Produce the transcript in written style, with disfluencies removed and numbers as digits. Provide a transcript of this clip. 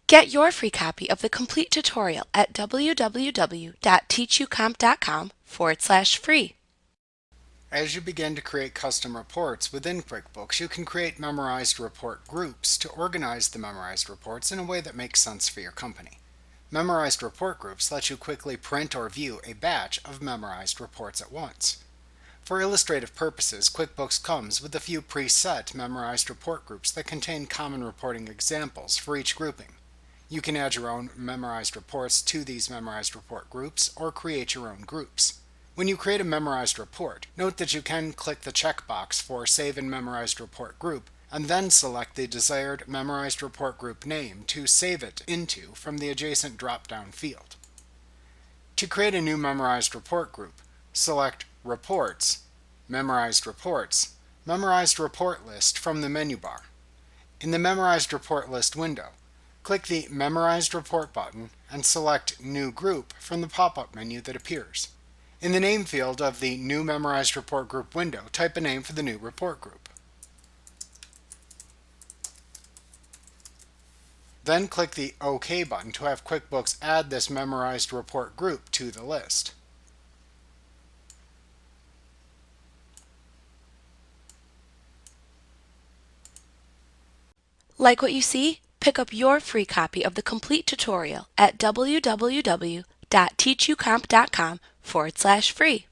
Get your free copy of the complete tutorial at www.teachucomp.com/free. As you begin to create custom reports within QuickBooks, you can create memorized report groups to organize the memorized reports in a way that makes sense for your company. Memorized report groups let you quickly print or view a batch of memorized reports at once. For illustrative purposes, QuickBooks comes with a few preset memorized report groups that contain common reporting examples for each grouping. You can add your own memorized reports to these memorized report groups or create your own groups. When you create a memorized report, note that you can click the checkbox for Save in Memorized Report Group and then select the desired memorized report group name to save it into from the adjacent drop-down field. To create a new memorized report group, select Reports, Memorized Reports, Memorized Report List from the menu bar. In the Memorized Report List window, click the Memorized Report button and select New Group from the pop-up menu that appears. In the name field of the New Memorized Report Group window, type a name for the new report group. Then click the OK button to have QuickBooks add this memorized report group to the list. Like what you see? Pick up your free copy of the complete tutorial at www.teachucomp.com/free.